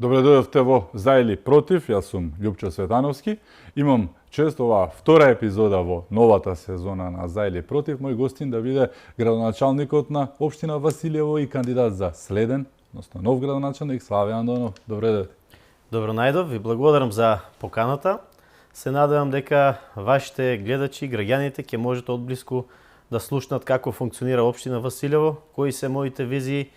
Добре дојдовте во За или против, јас сум Љупчо Светановски. Имам чест оваа втора епизода во новата сезона на За или против. Мој гостин да биде градоначалникот на општина Василево и кандидат за следен, односно нов градоначалник Славе Андонов. Добре дојдовте. Добро најдов, ви благодарам за поканата. Се надевам дека вашите гледачи, граѓаните ќе можат одблиску да слушнат како функционира општина Василево, кои се моите визии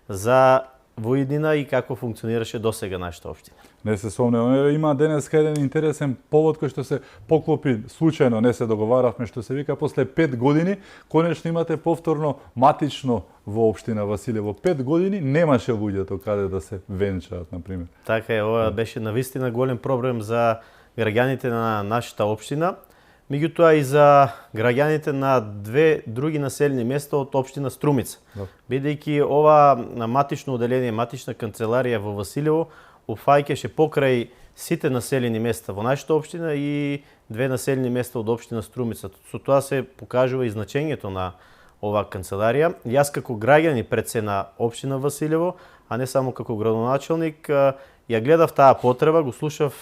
за воиднина и како функционираше досега нашата општина. Не се сомневам, има денеска еден интересен повод кој што се поклопи случајно, не се договаравме, што се вика после 5 години, конечно имате повторно матично во општина Василево. 5 години немаше луѓето каде да се венчаат, на пример. Така е, ова беше навистина голем проблем за граѓаните на нашата општина. Меѓутоа и за граѓаните на две други населени места од општина Струмица. Бидејќи ова матично оделение, матична канцеларија во Василево опфаќаше покрај сите населени места во нашата општина и две населени места од општина Струмица. Со тоа се покажува и значењето на оваа канцеларија. Јас како граѓани пред се на општина Василево, а не само како градоначалник, ја гледав таа потреба, го слушав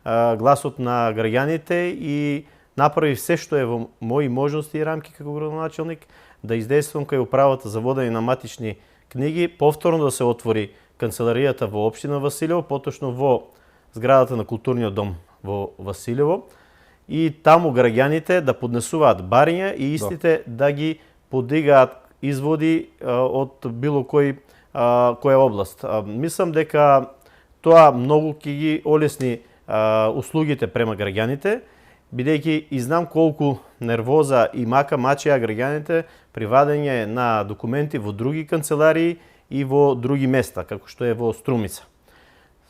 гласот на граѓаните и направив се што е во мои можности и рамки како градоначалник да издействувам кај управата за водење на матични книги, повторно да се отвори канцеларијата во општина Василево, поточно во зградата на културниот дом во Василево и таму граѓаните да поднесуваат барања и истите да ги подигаат изводи од било која област. Мислам дека тоа многу ќе ги олесни услугите према граѓаните, бидејќи и знам колку нервоза и мачеа граѓаните при вадење на документи во други канцеларии и во други места, како што е во Струмица.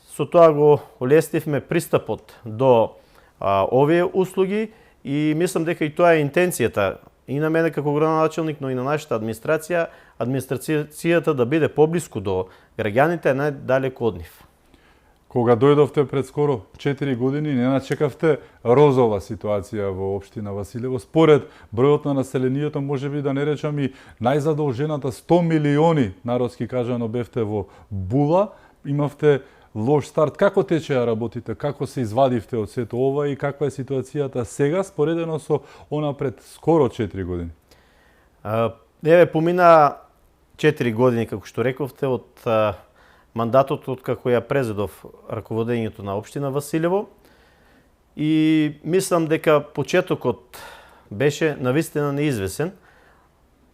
Со тоа го олеснивме пристапот до овие услуги и мислам дека и тоа е интенцијата и на мене како градоначалник, но и на нашата администрацијата да биде поблиску до граѓаните, најдалеку од нив. Кога дојдовте пред скоро 4 години, не начекавте розова ситуација во општина Василево. Според бројот на населението, можеби да не речам и најзадолжената 100 милиони, народски кажано, бевте во була, имавте лош старт. Како течеа работите? Како се извадивте од сето ова и каква е ситуацијата сега, споредено со она пред скоро 4 години? Помина 4 години, како што рековте, од мандатот од како ја презедов раководењето на општина Василево и мислам дека почетокот беше навистина неизвесен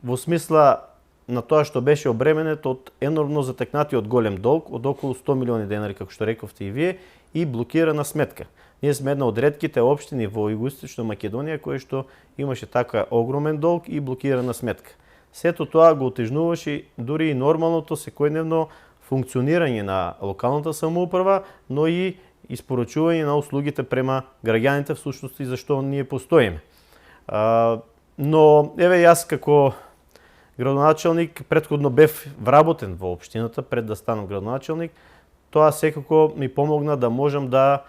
во смисла на тоа што беше обременет од енормно затекнатиот голем долг од околу 100 милиони денари, како што рековте и вие, и блокирана сметка. Ние сме една од ретките општини во Југоисточна Македонија која што имаше така огромен долг и блокирана сметка. Сето тоа го отежнуваше дури и нормалното секојдневно функционирање на локалната самоуправа, но и испорачување на услугите према граѓаните, всушност и зашто ние постоиме. Но јас како градоначалник претходно бев вработен во општината пред да станам градоначалник. Тоа секако ми помогна да можам да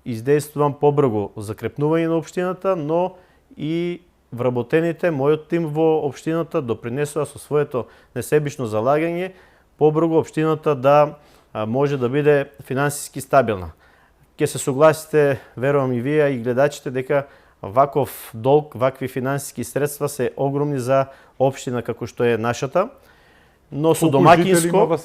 издействувам побрзо закрепнување на општината, но и вработените, мојот тим во општината допринесува со своето несебично залагање побрзо општината да може да биде финансиски стабилна. Ќе се согласите, верувам и вие и гледачите, дека ваков долг, вакви финансиски средства се огромни за општина како што е нашата. Но со домакинско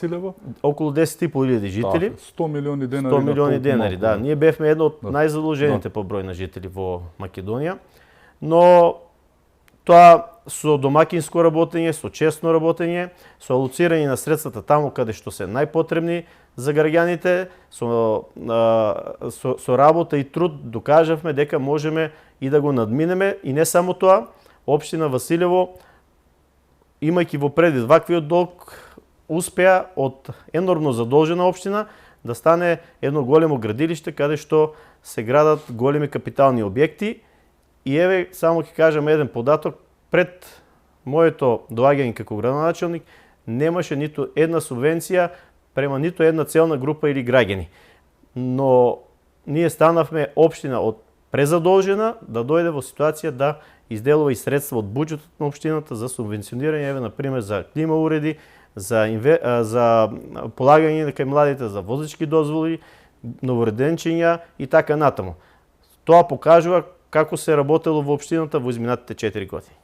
околу 10.500 жители, 100 милиони денари. 100 милиони денари, да. Ние бевме едно од најзадолжените по број на жители во Македонија. Но тоа со домакинско работење, со честно работење, со алоцирање на средствата таму каде што се најпотребни за граѓаните, со работа и труд докажавме дека можеме и да го надминеме и не само тоа, општина Василево имајќи во предвид ваквиот долг успеа од енормно задолжена општина да стане едно големо градилиште каде што се градат големи капитални објекти. И само ќе кажам еден податок, пред моето доаѓање како градоначалник немаше ниту една субвенција према ниту една целна група или граѓани. Но ние станавме општина од презадолжена да дојде во ситуација да изделува и средства од буџетот на општината за субвенционирање, например за клима уреди, за полагање кај младите за возачки дозволи, новореденчиња и така натаму. Тоа покажува како се работело во општината во изминатите 4 години.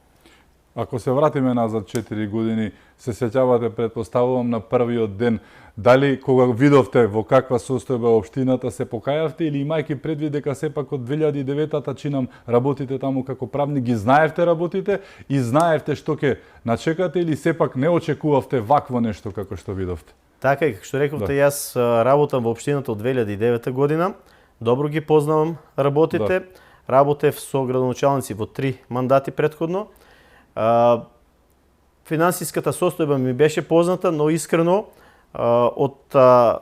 Ако се вратиме назад 4 години, се сеќавате, предпоставувам, на првиот ден, дали кога видовте во каква состојба е општината, се покајавте или имајќи предвид дека сепак од 2009-та чинам работите таму како правник, ги знаевте работите и знаевте што ќе начекате или сепак не очекувавте вакво нешто како што видовте? Така и како што рековте, јас работам во општината од 2009 година, добро ги познавам работите, работев со градоначалници во 3 мандати претходно. Финансиската состојба ми беше позната, но искрено од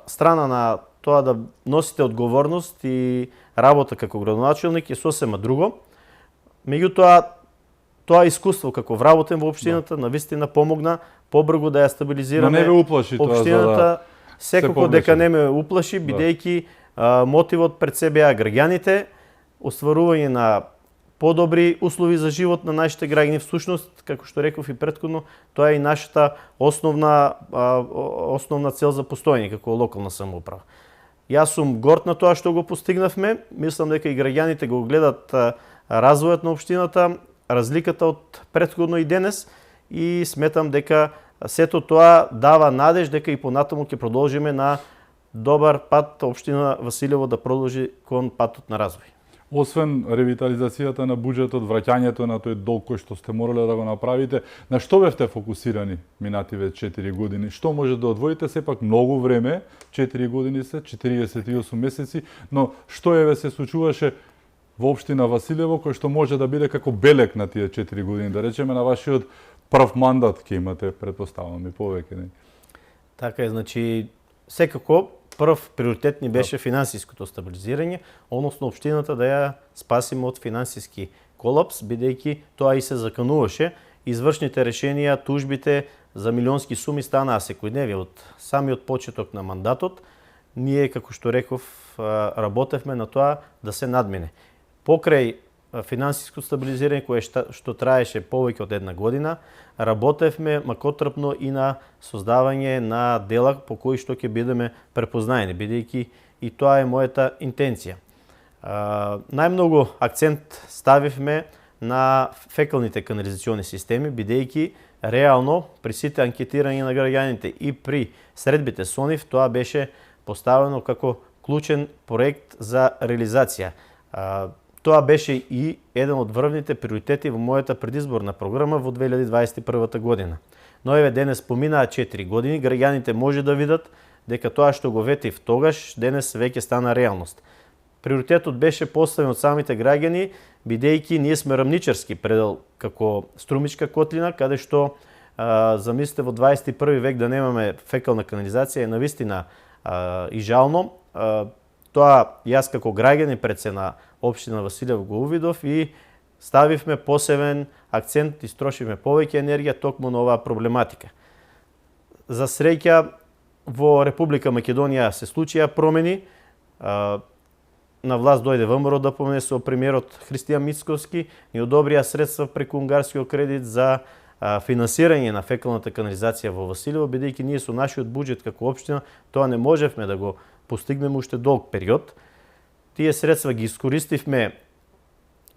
страна на тоа да носите одговорност и работа како градоначалник е сосема друго. Меѓутоа, тоа искуство како вработен во општината навистина помогна побрзо да ја стабилизираме. Но не ве уплаши тоа општината, секако дека не ме уплаши, бидејќи мотивот пред себе е граѓаните, остварување на подобри услови за живот на нашите граѓани. Всушност, како што реков и претходно, тоа е и нашата основна цел за постоење како локална самоуправа. Јас сум горд на тоа што го постигнавме. Мислам дека и граѓаните го гледат развојот на општината, разликата од претходно и денес, и сметам дека сето тоа дава надеж дека и понатаму ќе продолжиме на добар пат општина Василево да продолжи кон патот на развој. Освен ревитализацијата на буџетот, враќањето на тој долг кој што сте морале да го направите, на што бевте фокусирани минативе 4 години? Што може да одвоите? Сепак многу време, 4 години се, 48 месеци, но што еве се случуваше во општина Василево кој што може да биде како белег на тие 4 години, да речеме на вашиот прв мандат ќе имате, предпоставувам, и повеќе, не? Така е, значи секако прв приоритет ни беше финансиското стабилизирање, односно општината да ја спасиме од финансиски колапс, бидејќи тоа и се закануваше. Извршните решенија, тужбите за милионски суми станаа секојдневие од самиот почеток на мандатот. Ние, како што реков, работевме на тоа да се надмине. Покрај финансиско стабилизирање кое што траеше повеќе од една година, работевме макотрпно и на создавање на дела по кои што ќе бидеме препознаени, бидејќи и тоа е мојата интенција. Најмногу акцент ставивме на фекалните канализациони системи, бидејќи реално при сите анкетирања на граѓаните и при средбите со нив тоа беше поставено како клучен проект за реализација. Тоа беше и еден од врвните приоритети во мојата предизборна програма во 2021 година. Но еве денес поминаа 4 години, граѓаните може да видат дека тоа што го ветив тогаш, денес веќе стана реалност. Приоритетот беше поставен од самите граѓани, бидејќи ние сме рамничарски предел како Струмичка котлина, каде што замислите во 21 век да немаме фекална канализација е навистина и жално. Тоа јас како граѓани пред се на општина Василево го увидов и ставивме посебен акцент и строшивме повеќе енергија токму на оваа проблематика. За среќа во Република Македонија се случија промени. На власт дојде ВМРО ДПМНЕ со премиерот Христијан Мицковски, ни одобрија средства преку унгарскиот кредит за финансирање на фекалната канализација во Василево, бидејќи ние со нашиот буџет како општина тоа не можевме да го постигнеме уште долг период. Тие средства ги искористивме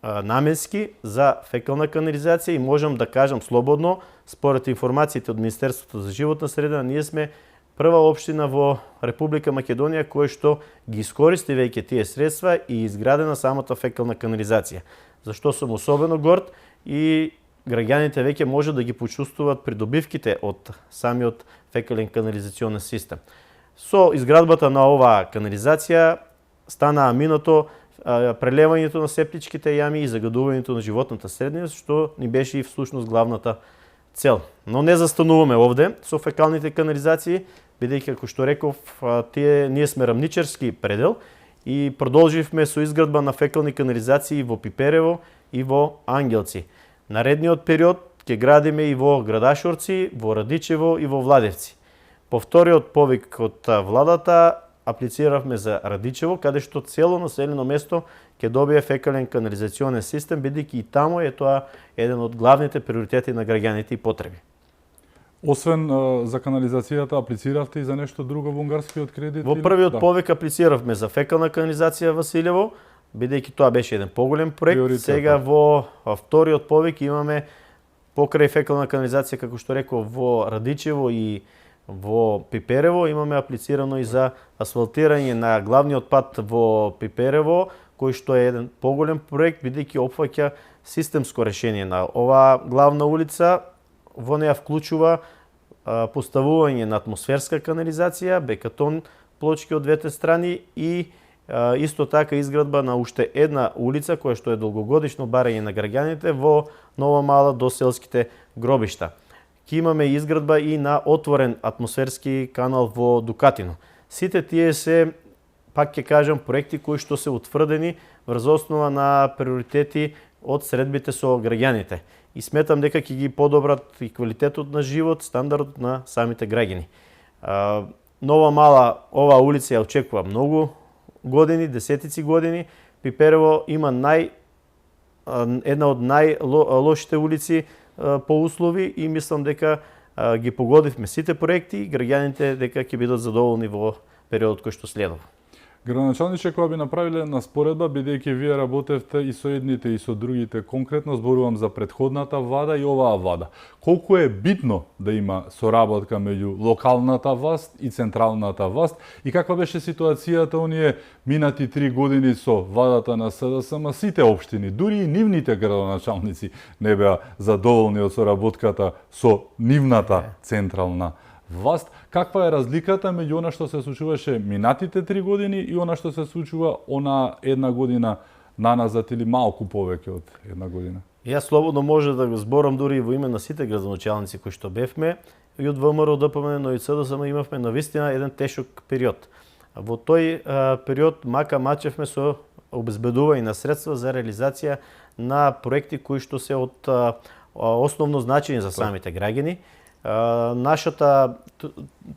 наменски за фекална канализација и можам да кажам слободно, според информациите од Министерството за животна средина, ние сме прва општина во Република Македонија која што ги искористи веќе тие средства и изградена самата фекална канализација. Зашто сум особено горд и граѓаните веќе може да ги почувствуваат придобивките од самиот фекален канализационен систем. Со изградбата на оваа канализација станаа минато прелевањето на септичките јами и загадувањето на животната средина, што ни беше и всушност главната цел. Но не застануваме овде со фекалните канализации, бидејќи, како што реков, ние сме рамничарски предел и продолживме со изградба на фекални канализации во Пиперево и во Ангелци. Наредниот период ќе градиме и во Градашорци, во Радичево и во Владевци. По вториот повик од владата аплициравме за Радичево, каде што цело населено место ќе добие фекален канализационен систем, бидејќи и таму е тоа еден од главните приоритети на граѓаните и потреби. Освен за канализацијата, аплициравте и за нешто друго во унгарскиот кредит? Во првиот повик аплициравме за фекална канализација Василево, бидејќи тоа беше еден поголем проект. Приоритет. Сега во вториот повик имаме покрај фекална канализација, како што реков, во Радичево и во Пиперево, имаме аплицирано и за асфалтирање на главниот пат во Пиперево, кој што е еден поголем проект, бидејќи опфаќа системско решение на оваа главна улица. Во неја вклучува поставување на атмосферска канализација, бекатон плочки од двете страни и исто така изградба на уште една улица која што е долгогодишно барање на граѓаните во Нова Мала до селските гробишта. Ќе имаме изградба и на отворен атмосферски канал во Дукатино. Сите тие се, пак ќе кажам, проекти кои што се утврдени врз основа на приоритети од средбите со граѓаните. И сметам дека ќе ги подобрат и квалитетот на живот, стандардот на самите граѓани. Нова Мала, оваа улица ја очекува многу години, десетици години. Пиперево има една од најлошите улици по услови и мислам дека ги погодивме сите проекти и граѓаните дека ќе бидат задоволни во периодот кој што следува. Градоначалниче, кога би направиле на споредба, бидејќи вие работевте и со едните и со другите, конкретно зборувам за претходната влада и оваа влада. Колку е битно да има соработка меѓу локалната власт и централната власт и каква беше ситуацијата оние минати 3 години со владата на СДСМ, сите општини, дури и нивните градоначалници не беа задоволни од соработката со нивната централна власт. Каква е разликата меѓу она што се случуваше минатите 3 години и она што се случува она една година наназад или малку повеќе од една година? Јас слободно може да го зборам дури и во име на сите градоначалници кои што бевме и од ВМРО, ДПМН, но и ЦДСМ имавме навистина еден тешок период. Во тој период мака мачевме со обезбедување на средства за реализација на проекти кои што се од основно значење за самите граѓани. Нашата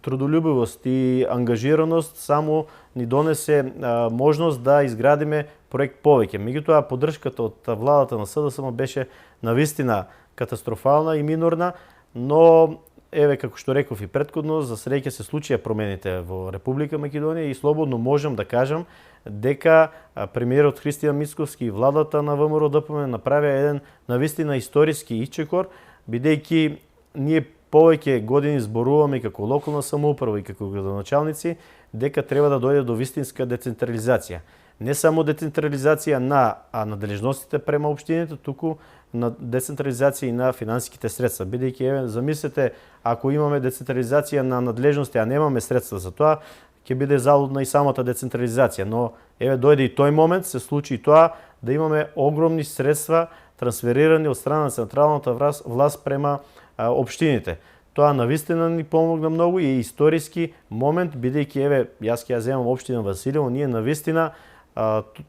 трудолюбивост и ангажираност само ни донесе можност да изградиме проект повеќе. Меѓутоа, поддршката од владата на СДСМ беше навистина катастрофална и минорна, но еве како што реков и претходно, за среќа се случија промените во Република Македонија и слободно можам да кажам дека премиерот Христијан Мицковски и владата на ВМРО ДПМН направија еден навистина историски ичекор, бидејќи ние повеќе години зборуваме како локална самоуправа и како градоначалници дека треба да дојде до вистинска децентрализација. Не само децентрализација на надлежностите према општините, туку на децентрализација и на финансиските средства. Бидејќи еве замислете, ако имаме децентрализација на надлежности, а немаме средства за тоа, ќе биде залудна и самата децентрализација. Но еве дојде и тој момент, се случи и тоа да имаме огромни средства трансферирани од страна на централната власт према општините. Тоа навистина ни помогна многу и е историски момент, бидејќи еве јас ќе ја земам општина Василево, ние навистина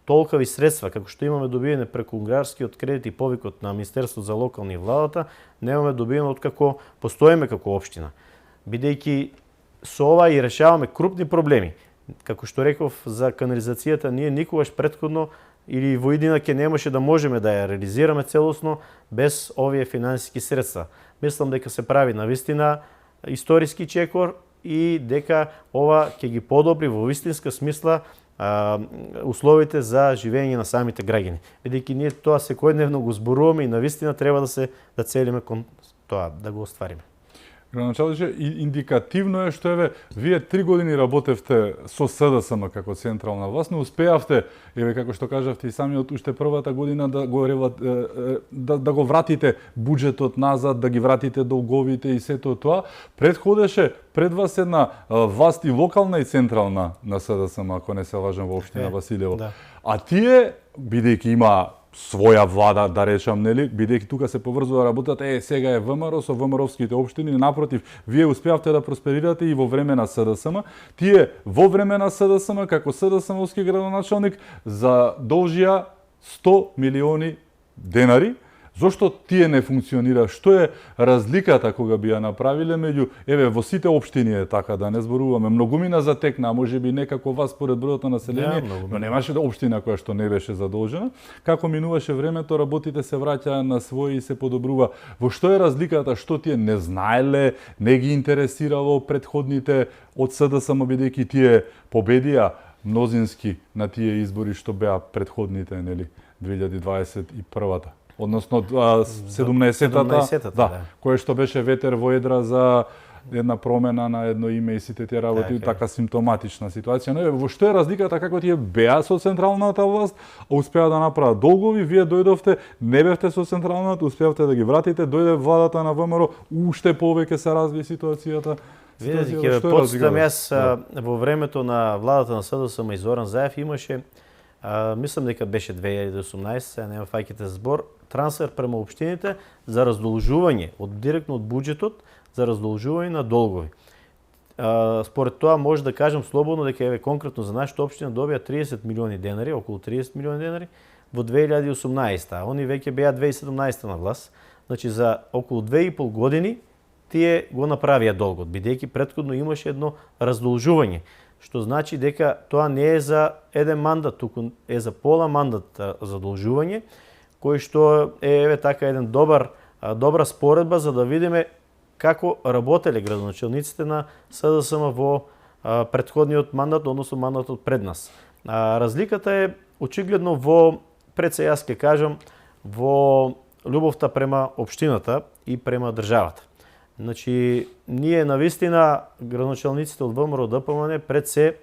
толкави средства како што имаме добиене преку унгарскиот кредит и повикот на Министерството за локални и владата, немаме добиено откако постоиме како општина. Бидејќи со ова и решаваме крупни проблеми. Како што реков за канализацијата, ние никогаш претходно или во иднина ќе немаше да можеме да ја реализираме целосно без овие финансиски средства. Мислам дека се прави навистина историски чекор и дека ова ќе ги подобри во вистинска смисла условите за живење на самите граѓани. Бидејќи ние тоа секојдневно го зборуваме и навистина треба да целиме кон тоа, да го оствариме. Градоначалниче, индикативно е што еве вие 3 години работевте со СДСМ како централна власт, но успеавте, еве како што кажавте и самиот уште првата година да го вратите буџетот назад, да ги вратите долговите и сето тоа. Предходеше пред вас една власт и локална и централна на СДСМ, ако не се лажам, во општина Василево. Да. А тие, бидејќи има своја влада, да речам, нели, бидејќи тука се поврзува работата, сега е ВМРО со ВМРО-вските општини, напротив, вие успеавте да просперирате и во време на СДСМ. Тие во време на СДСМ, како СДСМ-овски градоначалник, задолжија 100 милиони денари Зошто тие не функционира? Што е разликата кога би ја направиле меѓу во сите општини е така, да не зборуваме многумина затекна, можеби некако вас според бројот на население, но немаше општина која што не беше задолжена. Како минуваше времето, работите се враќаа на своји и се подобрува. Во што е разликата? Што тие не знаеле, не ги интересирало претходните од СДСМ, бидејќи тие победија мнозински на тие избори што беа претходните, нели, 2021-та. Односно 17-та, да, кое што беше ветер во едра за една промена на едно име и сите тие работи, така симптоматична ситуација. Но во што е разликата како тие беа со централната власт, а успеа да направат долгови, вие дојдовте, не бевте со централната, успеавте да ги вратите, дојде владата на ВМРО, уште повеќе се разви ситуацијата. Видете, ќе потстам јас во времето на владата на СДСМ и Зоран Заев имаше, мислам дека беше 2018, нема фаќате збор, трансфер према општините за раздолжување директно од буџетот за раздолжување на долгови. Според тоа може да кажам слободно дека конкретно за нашата општина добија 30 милиони денари, околу 30 милиони денари во 2018, а они веќе беа 2017 на власт. Значи за околу 2,5 години тие го направија долгот, бидејќи претходно имаше едно раздолжување, што значи дека тоа не е за еден мандат, туку е за пола мандат задолжување, кој што е така еден добра споредба за да видиме како работеле градоначалниците на СДСМ во претходниот мандат, односно мандатот пред нас. Разликата е очигледно пред се јас ќе кажам, во љубовта према општината и према државата. Значи, ние навистина, градоначалниците од ВМРО ДПМН, пред се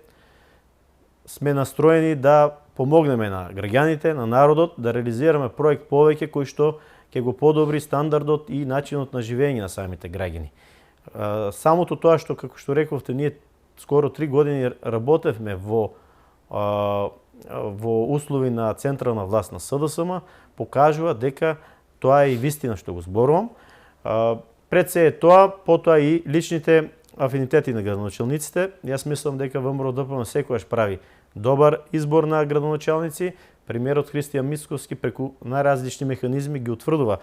сме настроени да помогнеме на граѓаните, на народот, да реализираме проект повеќе кој што ќе го подобри стандардот и начинот на живење на самите граѓани. Самото тоа што, како што рековте, ние скоро 3 години работевме во услови на централна власт на СДСМ, покажува дека тоа е и вистина што го зборувам. Пред се е тоа, потоа и личните афинитети на градоначалниците. Јас мислам дека ВМРО ДПМН секогаш прави добар избор на градоначалници. Премиерот Христијан Мицкоски преку најразлични механизми ги утврдува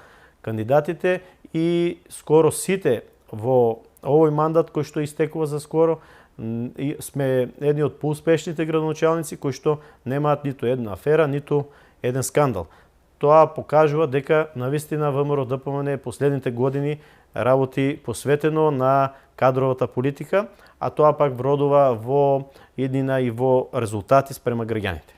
кандидатите и скоро сите во овој мандат кој што истекува за скоро сме едни од поуспешните градоначалници кои што немаат ниту една афера, ниту еден скандал. Тоа покажува дека навистина ВМРО ДПМН последните години работи посветено на кадровата политика, а тоа пак вродува во еднина и во резултати спрема граѓаните.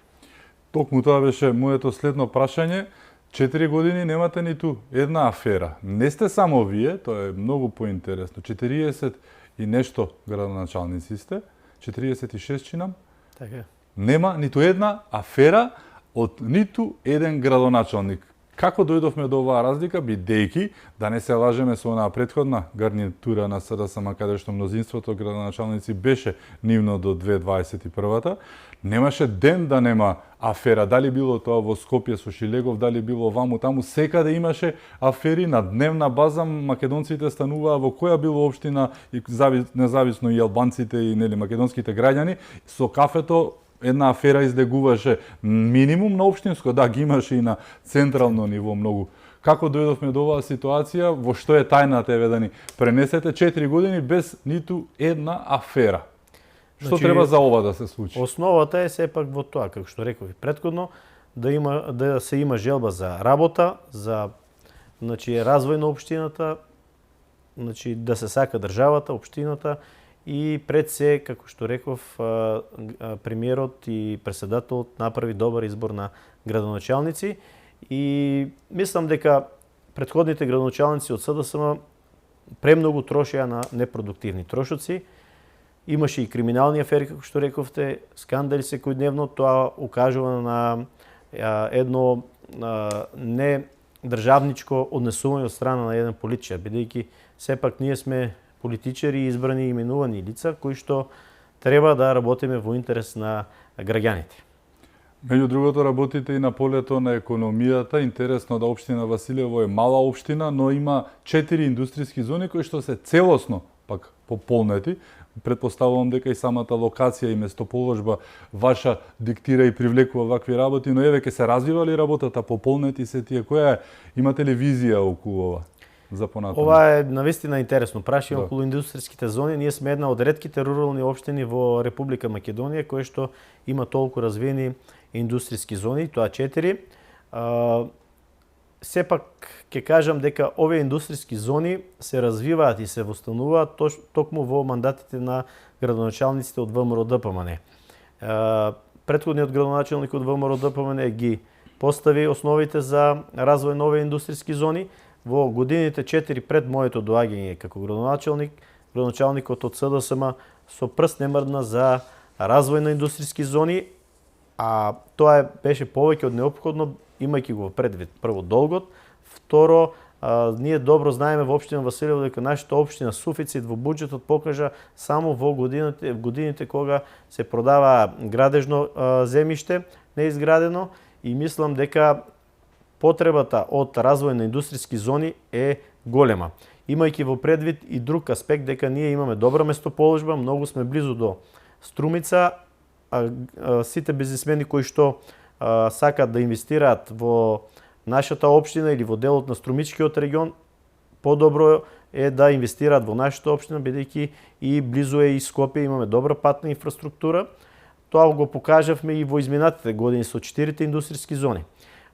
Токму тоа беше моето следно прашање. 4 години немате ниту една афера. Не сте само вие, тоа е многу поинтересно. 40 и нешто градоначалници сте, 46 чинам. Така. Нема ниту една афера од ниту еден градоначалник. Како дојдовме до оваа разлика, бидејќи, да не се лажеме со онаа претходна гарнитура на СДСМ, каде што мнозинството градоначалници беше нивно до 2021-та, немаше ден да нема афера. Дали било тоа во Скопје со Шилегов, дали било ваму таму, секаде имаше афери на дневна база. Македонците стануваа во која било општина, независно и албанците и македонските граѓани, со кафето една афера излегуваше минимум на општинско, да, ги имаше и на централно ниво многу. Како дојдовме до оваа ситуација, во што е тајната, да ни пренесете 4 години без ниту една афера? Што треба за ова да се случи? Основата е сепак во тоа, како што реков и претходно, да се има желба за работа, за развој на општината, да се сака државата, општината, и пред се, како што реков, премиерот и председателот направи добар избор на градоначалници и мислам дека претходните градоначалници од СДСМ премногу трошеа на непродуктивни трошоци. Имаше и криминални афери, како што рековте, скандали секојдневно, тоа укажува на едно недржавничко однесување од страна на еден политичар, бидејќи сепак ние сме политичари, избрани и именувани лица, кои што треба да работиме во интерес на граѓаните. Меѓу другото, работите и на полето на економијата. Интересно да општина Василево е мала општина, но има 4 индустријски зони кои што се целосно пак пополнети. Претпоставувам дека и самата локација и местоположба ваша диктира и привлекува вакви работи, но еве ќе се развива ли работата, пополнети се тие, која е, имате ли визија околу ова? За понатаму. Ова е навистина интересно прашање Да. околу индустријските зони. Ние сме една од ретките рурални општини во Република Македонија кои што има толку развиени индустријски зони, тоа 4. Сепак ќе кажам дека овие индустријски зони се развиваат и се востануваат токму во мандатите на градоначалниците од ВМРО ДПМН. Претходниот градоначалник од ВМРО ДПМН ги постави основите за развој на овие индустријски зони. Во годините 4 пред моето доаѓање како градоначалник, градоначалникот од СДСМ со прст не мрдна за развој на индустријски зони, а тоа беше повеќе од неопходно, имајќи го предвид прво долгот, второ ние добро знаеме во општина Василево дека нашата општина суфицит во буџетот покажа само во годините кога се продава градежно земјиште неизградено и мислам дека потребата од развој на индустријски зони е голема. Имајќи во предвид и друг аспект дека ние имаме добра местоположба, многу сме близу до Струмица, сите бизнисмени кои што сакаат да инвестираат во нашата општина или во делот на Струмичкиот регион, подобро е да инвестираат во нашата општина, бидејќи и близу е и Скопје, имаме добра патна инфраструктура. Тоа го покажавме и во изминатите години со 4 индустријски зони.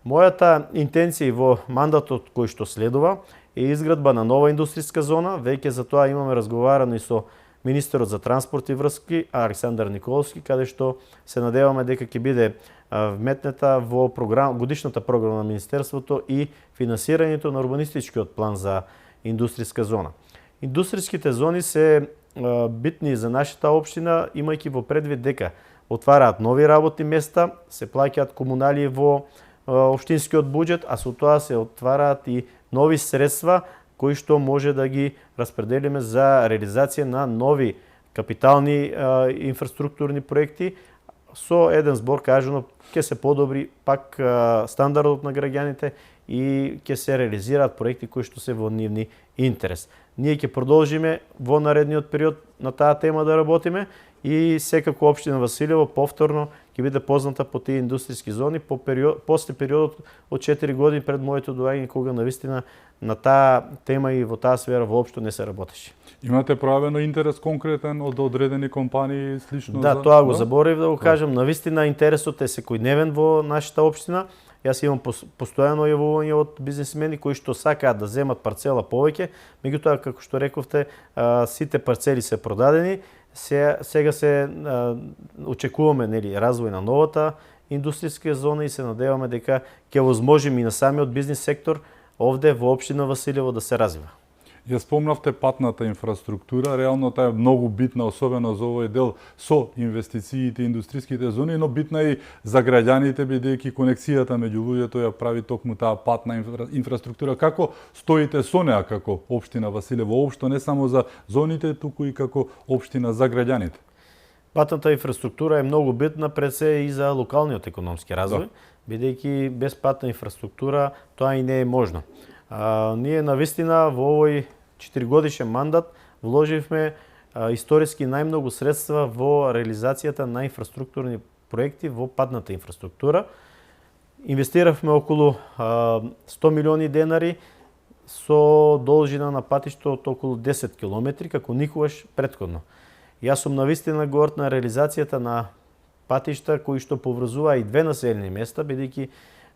Мојата интенција во мандатот кој што следува е изградба на нова индустријска зона. Веќе за тоа имаме разговарано и со министерот за транспорт и врски Александар Николовски, каде што се надеваме дека ќе биде вметнета во годишната програма на Министерството и финансирањето на урбанистичкиот план за индустријска зона. Индустријските зони се битни за нашата општина, имајќи во предвид дека отвараат нови работни места, се плаќаат комуналии во општинскиот буџет, а со тоа се отвараат и нови средства кои што може да ги распределиме за реализација на нови капитални инфраструктурни проекти. Со еден збор кажано ќе се подобри пак стандардот на граѓаните и ќе се реализираат проекти кои што се во нивни интерес. Ние ќе продолжиме во наредниот период на таа тема да работиме и секако општина Василево повторно ќе биде позната по тие индустријски зони после периодот од 4 години пред моето доаѓање кога навистина на таа тема и во таа сфера воопшто не се работеше. Имате пројавено интерес конкретен од одредени компании слично? Да, тоа го заборив да го кажам. Навистина интересот е секојдневен во нашата општина. Јас имам постојано јавување од бизнисмени кои што сакаат да земат парцела повеќе, меѓутоа како што рековте, сите парцели се продадени. Сега се очекуваме развој на новата индустријска зона и се надеваме дека ќе возможиме и на самиот бизнис сектор овде во општина Василево да се развива. Ја спомнавте патната инфраструктура, реално таа е многу битна, особено за овој дел со инвестициите и индустријските зони, но битна и за граѓаните, бидејќи конекцијата меѓу луѓето ја прави токму таа патна инфраструктура. Како стоите со неа како општина Василево, општо не само за зоните, туку и како општина за граѓаните? Патната инфраструктура е многу битна пред се и за локалниот економски развој, бидејќи без патна инфраструктура тоа и не е можно. Ние навистина во овој 4-годишен мандат вложивме историски најмногу средства во реализацијата на инфраструктурни проекти во патната инфраструктура. Инвестиравме околу 100 милиони денари со должина на патишто од околу 10 километри, како никогаш претходно. Јас сум навистина горд на реализацијата на патишта кои што поврзува и две населени места, бидејќи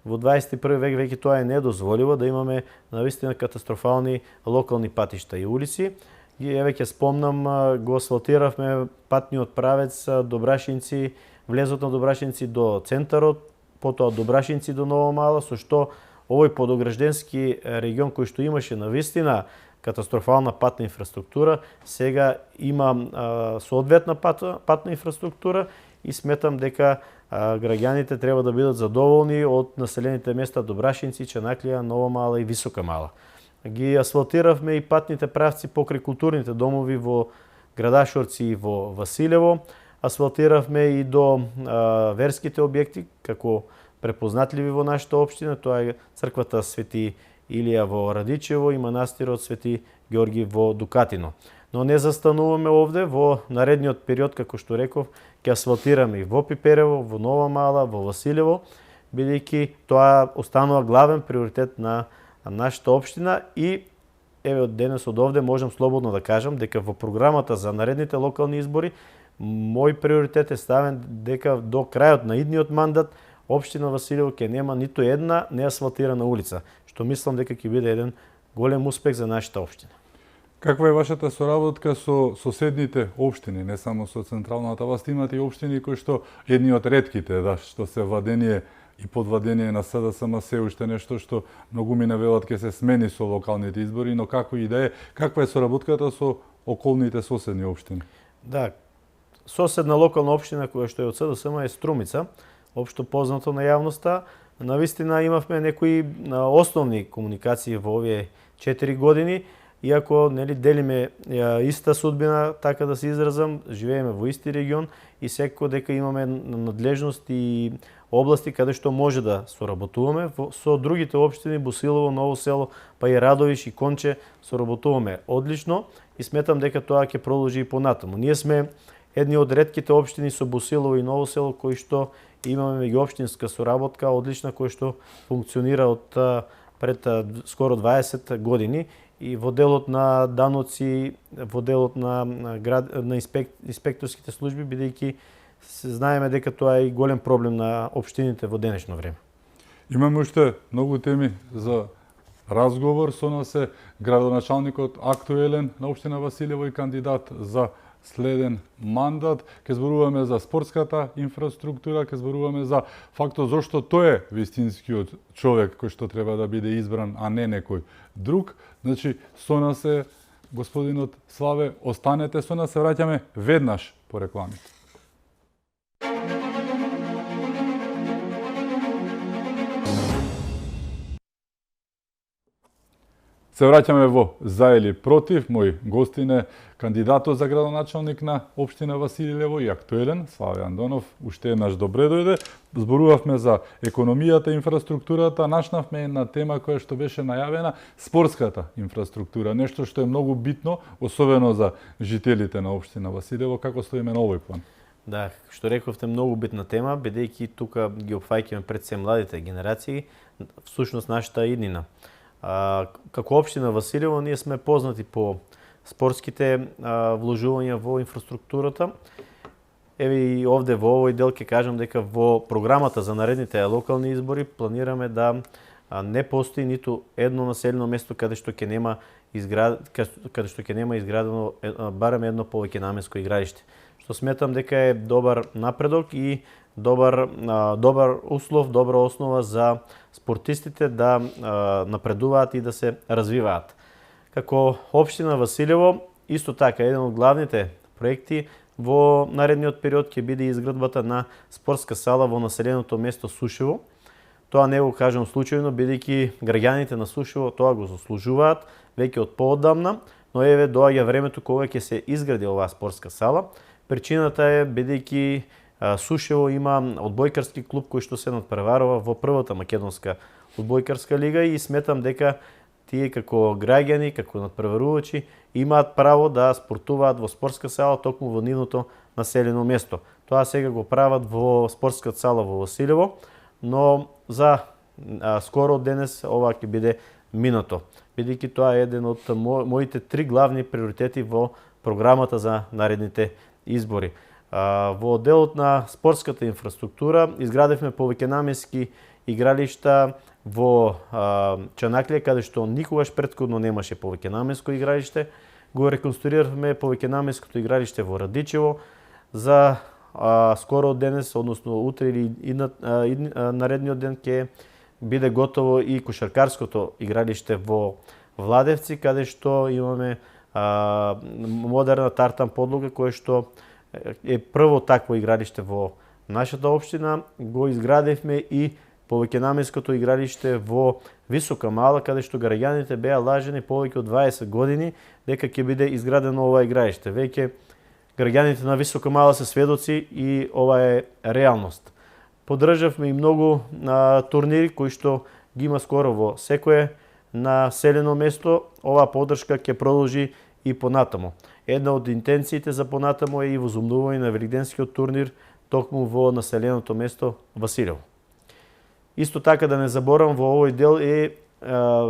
во 21 век веќе тоа е недозволиво да имаме навистина катастрофални локални патишта и улици. И еве ќе спомнам, го асфалтиравме патниот правец Добрашинци, влезот на Добрашинци до центарот, потоа од Добрашинци до Нова Мала, со што овој подогражденски регион кој што имаше навистина катастрофална патна инфраструктура, сега има соодветна патна инфраструктура и сметам дека граѓаните треба да бидат задоволни од населените места Добрашинци, Чанаклија, Нова Мала и Висока Мала. Ги асфалтиравме и патните правци покрај културните домови во Градашорци и во Василево. Асфалтиравме и до верските објекти како препознатливи во нашата општина, тоа е црквата Свети Илија во Радичево и манастирот Свети Ѓорги во Дукатино. Но не застануваме овде, во наредниот период, како што реков, ќе асфалтираме и во Пиперево, во Нова Мала, во Василево, бидејќи тоа останува главен приоритет на нашата општина и еве од денес од овде можам слободно да кажам дека во програмата за наредните локални избори мој приоритет е ставен дека до крајот на идниот мандат општина Василево ќе нема ниту една неасфалтирана улица, што мислам дека ќе биде еден голем успех за нашата општина. Каква е вашата соработка со соседните општини, не само со централната власт, имате и општини кои што едни од ретките, што се владение и подвладение на СДСМ се уште нешто што многу ми навелат ќе се смени со локалните избори, но како и да е, каква е соработката со околните соседни општини? Да, соседна локална општина која што е од СДСМ е Струмица, општо познато на јавноста. Навистина имавме некои основни комуникации во овие 4 години, иако делиме иста судбина, така да се изразам, живееме во исти регион и секако дека имаме надлежност и области каде што може да соработуваме. Со другите општини, Босилово, Ново село, па и Радовиш и Конче, соработуваме одлично и сметам дека тоа ќе продолжи и понатаму. Ние сме едни од ретките општини со Босилово и Ново село кои што имаме меѓуопштинска соработка одлична, која што функционира од пред скоро 20 години и во делот на даноци, во делот на инспекторските служби, бидејќи знаеме дека тоа е и голем проблем на општините во денешно време. Имаме уште многу теми за разговор. Со нас е градоначалникот актуелен на општина Василево и кандидат за следен мандат. Ке зборуваме за спортската инфраструктура, ке зборуваме за фактот зошто тој е вистинскиот човек кој што треба да биде избран, а не некој друг. Значи, со нас е господинот Славе, останете со нас, се враќаме веднаш по рекламите. Се враќаме во За или против. Мој гостин е кандидатот за градоначалник на општина Василево и актуелен Славе Андонов. Уште еднаш добре дојде. Зборувавме за економијата, инфраструктурата, начнавме една тема која што беше најавена, спортската инфраструктура, нешто што е многу битно, особено за жителите на општина Василево. Како стоиме на овој план? Да, што рековте, многу битна тема, бидејќи тука ги опфаќаме пред се младите генерации, всушност нашата иднина. Како општина Василево ние сме познати по спортските вложувања во инфраструктурата. Еве и овде во овој дел ќе кажам дека во програмата за наредните локални избори планираме да не постои ниту едно населено место каде што ќе нема изградено барем едно повеќе наменско игралиште. Што сметам дека е добар напредок и добар услов, добра основа за спортистите да напредуваат и да се развиваат. Како општина Василево, исто така, еден од главните проекти во наредниот период ќе биде изградбата на спортска сала во населеното место Сушево. Тоа не го кажам случајно, бидејќи граѓаните на Сушево тоа го заслужуваат веќе од поодамна, но еве доаѓа времето кога ќе се изгради оваа спортска сала. Причината е бидејќи Сушево има одбојкарски клуб кој што се надпреварува во првата македонска одбојкарска лига и сметам дека тие како граѓани, како надпреварувачи имаат право да спортуваат во спортска сала токму во нивното населено место. Тоа сега го прават во спортската сала во Василево, но за скоро денес ова ќе биде минато, бидејќи тоа е еден од моите 3 главни приоритети во програмата за наредните избори. Во делот на спортската инфраструктура изградивме повеќенаменски игралишта во Чанаклија, каде што никогаш претходно немаше повеќенаменско игралиште. Го реконструиравме повеќенаменското игралиште во Радичево. За скоро денес, односно утре или наредниот ден ќе биде готово и кошаркарското игралиште во Владевци, каде што имаме модерна тартан подлога која што е прво такво игралиште во нашата општина. Го изградивме и повеќенаменското игралиште во Висока Мала, каде што граѓаните беа лажени повеќе од 20 години дека ќе биде изградено ова игралиште. Веќе граѓаните на Висока Мала се сведоци и ова е реалност. Поддржавме и многу турнири кои што ги има скоро во секое населено место, оваа поддршка ќе продолжи и понатамо. Една од интенциите за понатамо е и возумнување на великденскиот турнир токму во населеното место Василево. Исто така да не заборавам, во овој дел е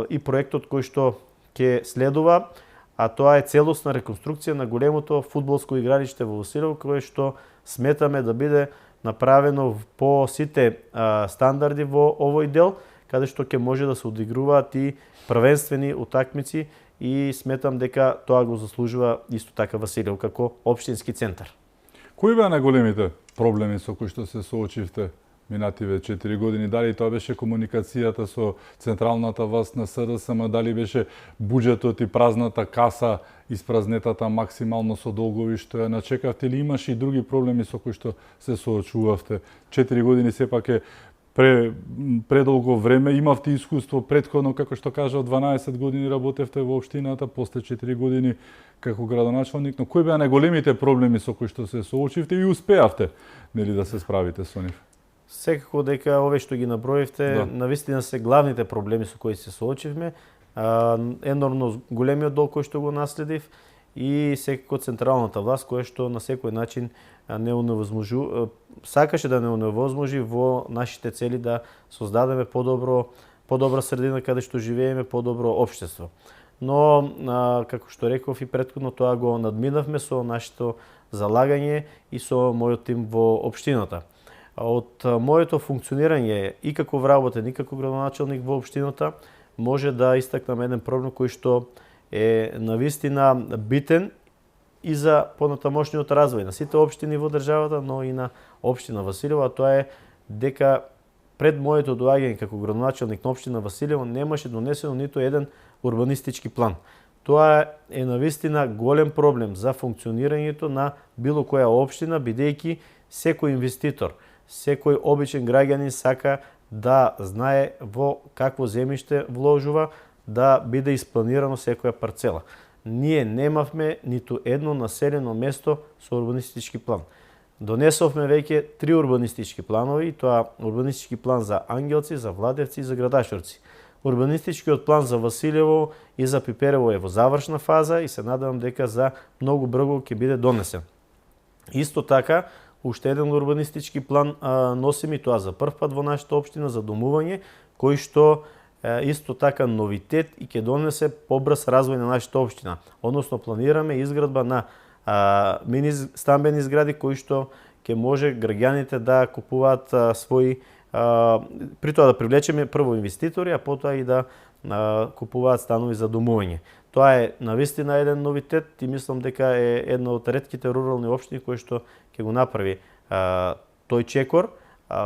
и проектот кој што ќе следува, а тоа е целосна реконструкција на големото фудбалско игралиште во Василево, кое што сметаме да биде направено по сите стандарди во овој дел, каде што ќе може да се одигруваат и првенствени утакмици и сметам дека тоа го заслужува исто така Василево како општински центар. Кои беа најголемите проблеми со кои што се соочивте минативе 4 години? Дали тоа беше комуникацијата со централната власт на СДСМ, дали беше буџетот и празната каса, испразнетата максимално со долгови што ја начекавте, или имаше и други проблеми со кои што се соочувавте? 4 години сепак е предолго време, имавте искуство претходно, како што кажа, 12 години работевте во општината, после 4 години како градоначалник, но кои беа најголемите проблеми со кои што се соочивте и успеавте, нели, да се справите со нив? Секако дека овие што ги наброивте, навистина се главните проблеми со кои се соочивме, енормно големиот долг кој што го наследив и секако централната власт која што на секој начин сакаше да не оневозможи во нашите цели да создадеме подобра средина каде што живееме, подобро општество. Но, како што реков и претходно, тоа го надминавме со нашето залагање и со мојот тим во општината. Од моето функционирање и како вработен, и како градоначалник во општината, може да истакнам еден проблем кој што е навистина битен и за понатамошниот развој на сите општини во државата, но и на општина Василево, а тоа е дека пред моето доаѓање како градоначалник на општина Василево немаше донесено ниту еден урбанистички план. Тоа е навистина голем проблем за функционирањето на било која општина, бидејќи секој инвеститор, секој обичен граѓанин сака да знае во какво земјиште вложува, да биде испланирано секоја парцела. Ние немавме ниту едно населено место со урбанистички план. Донесовме веќе 3 урбанистички планови, тоа урбанистички план за Ангелци, за Владевци и за Градашорци. Урбанистичкиот план за Василево и за Пиперево е во завршна фаза и се надевам дека за многу брзо ќе биде донесен. Исто така, уште еден урбанистички план носим и тоа за прв пат во нашата општина за домување, кој што исто така новитет и ќе донесе побрз развој на нашата општина. Односно планираме изградба на мини стамбени згради кои што ќе може граѓаните да купуваат своји, при тоа да привлечеме прво инвеститори, а потоа и да купуваат станови за домување. Тоа е навистина еден новитет и мислам дека е една од ретките рурални општини кои што ќе го направи тој чекор.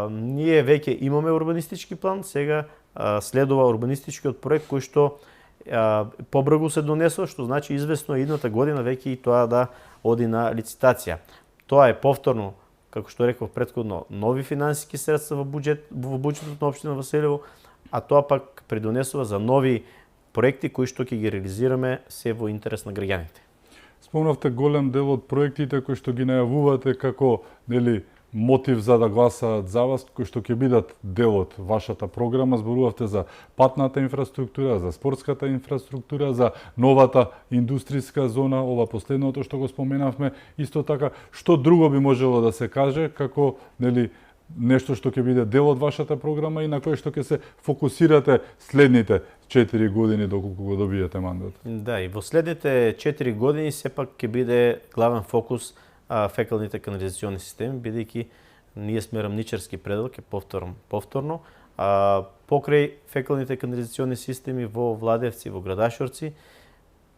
Ние веќе имаме урбанистички план, сега следува урбанистичкиот проект кој што побрзо се донесува, што значи известно едната година веќе и тоа да оди на лицитација. Тоа е повторно, како што реков претходно, нови финансиски средства во буџетот на општина Василево, а тоа пак придонесува за нови проекти кои што ќе ги реализираме се во интерес на граѓаните. Спомнавте голем дел од проектите кои што ги најавувате како, нели, мотив за да гласаат за вас, кои што ќе бидат дел од вашата програма. Зборувавте за патната инфраструктура, за спортската инфраструктура, за новата индустријска зона, ова последното што го споменавме. Исто така, што друго би можело да се каже како, нели, нешто што ќе биде дел од вашата програма и на кое што ќе се фокусирате следните 4 години доколку го добиете мандат? Да, и во следните 4 години сепак ќе биде главен фокус фекалните канализационни системи, бидејќи ние сме рамничарски предел, ќе повторно, покрај фекалните канализационни системи во Владевци, во Градашорци,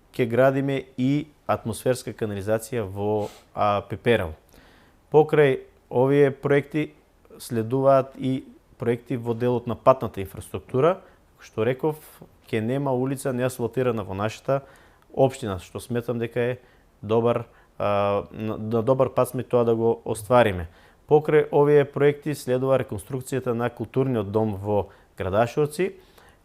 ќе градиме и атмосферска канализација во Пиперево. Покрај овие проекти следуваат и проекти во делот на патната инфраструктура, што реков, ќе нема улица неасфалтирана во нашата општина, што сметам дека е на добар пат сме тоа да го оствариме. Покрај овие проекти следува реконструкцијата на културниот дом во Градашорци,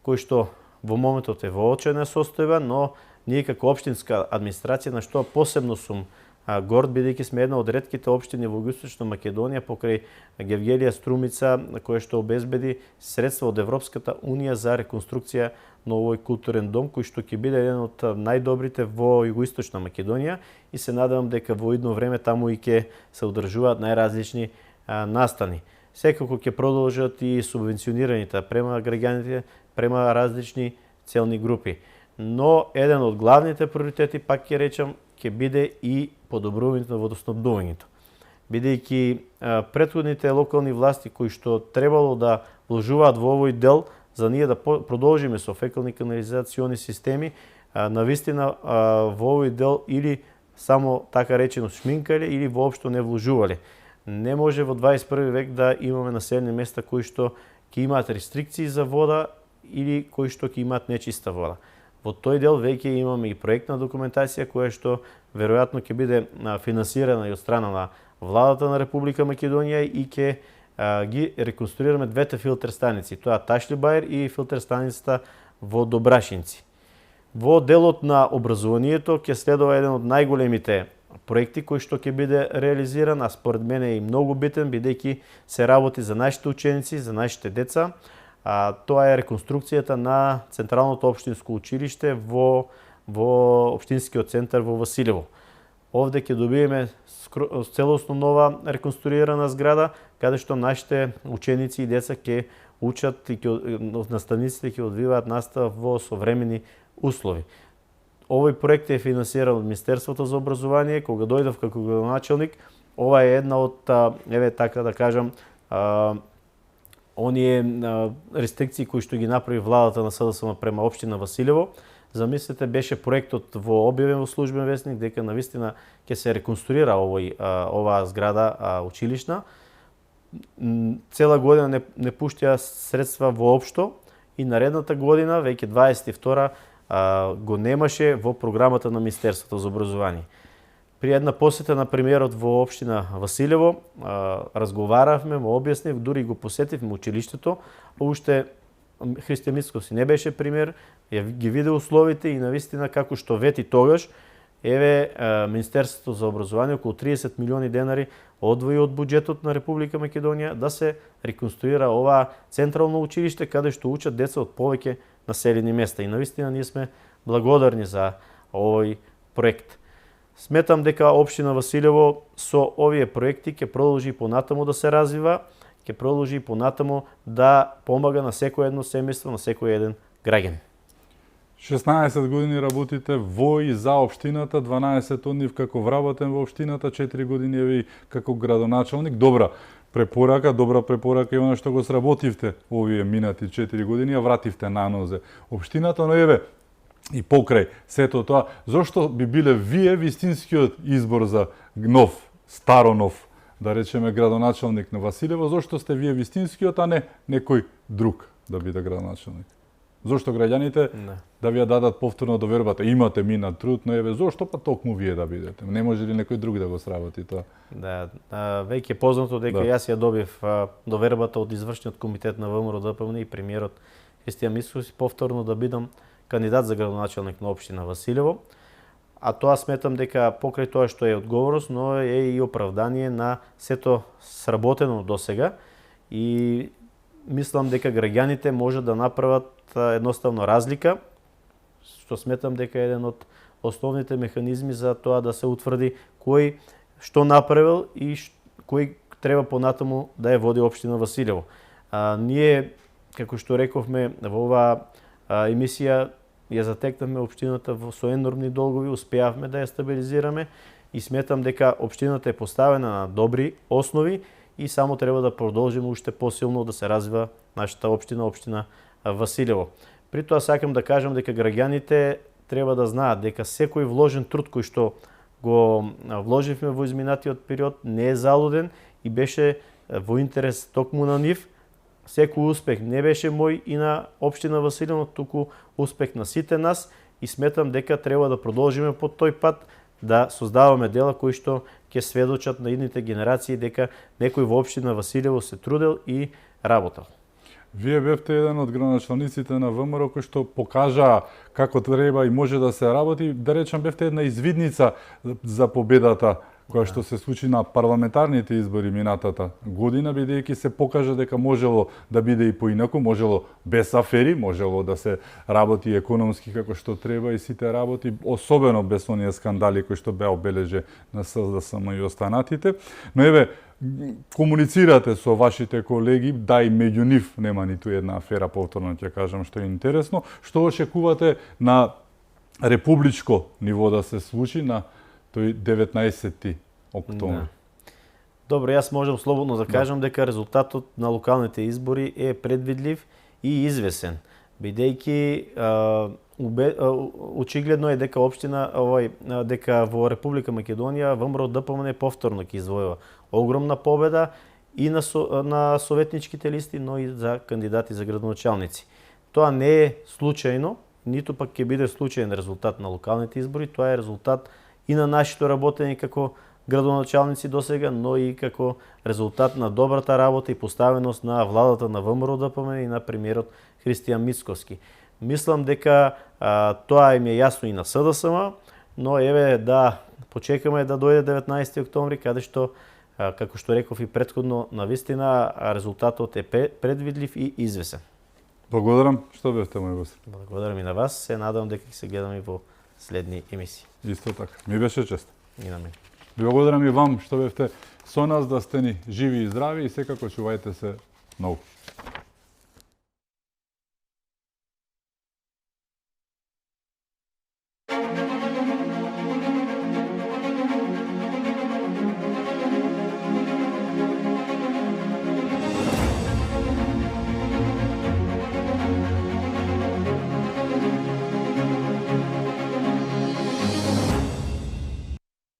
кој што во моментот е во очајна состојба, но ние како општинска администрација, на што посебно сум горд, бидејќи сме една од ретките општини во Југоисточна Македонија покрај Гевгелија Струмица, која што обезбеди средства од Европската унија за реконструкција но овој културен дом кој што ќе биде еден од најдобрите во југоисточна Македонија и се надевам дека во идно време таму и ќе се одржуваат најразлични настани. Секако ќе продолжат и субвенционираните према граѓаните, према различни целни групи. Но еден од главните приоритети, пак ќе речам, ќе биде и подобрувањето на водоснабдувањето. Бидејќи претходните локални власти кои што требало да вложуваат во овој дел, за ние да продолжиме со фекални канализациони системи, навистина во овој дел или само така речено шминкале или воопшто не вложувале. Не може во 21 век да имаме населени места кои што ќе имаат рестрикции за вода или кои што ќе имаат нечиста вода. Во тој дел веќе имаме и проектна документација која што веројатно ќе биде финансирана и од страна на владата на Република Македонија и ќе ги реконструираме двете филтер станици, тоа Ташли Бајер и филтер станицата во Добрашинци. Во делот на образованието ќе следува еден од најголемите проекти кој што ќе биде реализиран, а според мене е и многу битен бидејќи се работи за нашите ученици, за нашите деца. Тоа е реконструкцијата на Централното општинско училиште во општинскиот центар во Василево. Овде ќе добиеме целосно нова реконструирана зграда, каде што нашите ученици и деца ќе учат и наставниците ќе одвиваат настава во современи услови. Овој проект е финансиран од Министерството за образование. Кога дојдов како градоначелник, ова е една од, еве така да кажам, оние рестрикции кои што ги направи владата на СДСМ према општина Василево. Замислете, беше проектот во објавен во службен весник дека навистина ќе се реконструира оваа зграда училишна. Цела година не пуштија средства воопшто и наредната година, веќе 22 го немаше во програмата на Министерството за образование. При една посета на премиерот во општина Василево, разговаравме, му објаснив, дури го посетивме училиштето, уште Христијан Мицкоски не беше премиер, ги виде условите и навистина како што вети тогаш, еве Министерството за образование околу 30 милиони денари одвои од буџетот на Република Македонија да се реконструира ова централно училиште каде што учат деца од повеќе населени места. И навистина ние сме благодарни за овој проект. Сметам дека општина Василево со овие проекти ќе продолжи понатаму да се развива, ќе продолжи понатаму да помага на секој едно семејство, на секој еден граѓанин. 16 години работите во и за општината, 12 од нив како вработен во општината, 4 години ви како градоначелник. Добра препорака и она што го сработивте овие минати 4 години, а вративте на нозе општината, но еве и покрај сето тоа, зошто би биле вие вистинскиот избор за старо-нов, да речеме градоначелник на Василево, зошто сте вие вистинскиот, а не некој друг да биде градоначелник? Зошто граѓаните да ви ја дадат повторно довербата? Имате минат труд, но еве зошто па токму вие да бидете? Не може ли некој друг да го сработи тоа? Да, веќе е познато дека јас ја добив довербата од извршниот комитет на ВМРО ДПМН и премиерот Христијан Мицкоски повторно да бидам кандидат за градоначелник на општина Василево. А тоа сметам дека покрај тоа што е одговорност, но е и оправдание на сето сработено досега и мислам дека граѓаните можат да направат едноставно разлика, што сметам дека е еден од основните механизми за тоа да се утврди кој што направил и кој треба понатаму да ја води општина Василево. Ние, како што рековме во оваа емисија, ја затекнавме општината со енормни долгови, успеавме да ја стабилизираме и сметам дека општината е поставена на добри основи и само треба да продолжиме уште посилно да се развива нашата општина Василево. При тоа сакам да кажам дека граѓаните треба да знаат дека секој вложен труд кој што го вложивме во изминатиот период не е залуден и беше во интерес токму на нив. Секој успех не беше мој и на општина Василево, туку успех на сите нас и сметам дека треба да продолжиме по тој пат, да создаваме дела кои што ќе сведочат на идните генерации дека некој во општина Василево се трудел и работел. Вие бевте еден од градоначелниците на ВМРО кој што покажа како треба и може да се работи. Да речам, бевте една извидница за победата која што се случи на парламентарните избори минатата година, бидејќи се покажа дека можело да биде и поинаку, можело без афери, можело да се работи економски како што треба и сите работи, особено без оние скандали кои што беа обележени на СДСМ и останатите. Но еве, комуницирате со вашите колеги, да и меѓу нив нема ниту една афера, повторно ќе кажам, што е интересно. Што очекувате на републичко ниво да се случи на тој 19 октомври? Да. Добро, јас можам слободно да кажам дека резултатот на локалните избори е предвидлив и извесен, бидејќи очигледно е дека дека во Република Македонија ВМРО ДПМН повторно ќе извојува огромна победа и на советничките листи, но и за кандидати за градоначалници. Тоа не е случајно, ниту пак ќе биде случајен резултат на локалните избори, тоа е резултат и на нашето работење како градоначалници досега, но и како резултат на добрата работа и поставеност на владата на ВМРО ДПМН и на премиерот Христијан Мицкоски. Мислам дека тоа им е јасно и на СДСМ, но еве да почекаме да дојде 19 октомври, каде што, како што реков и претходно, навистина резултатот е предвидлив и извесен. Благодарам што бевте мој гост. Благодарам и на вас, се надевам дека ќе се гледаме во следни емисии. Исто така. Ми беше чест. И на мене. Благодарам и вам што бевте со нас, да сте ни живи и здрави и секако чувајте се многу.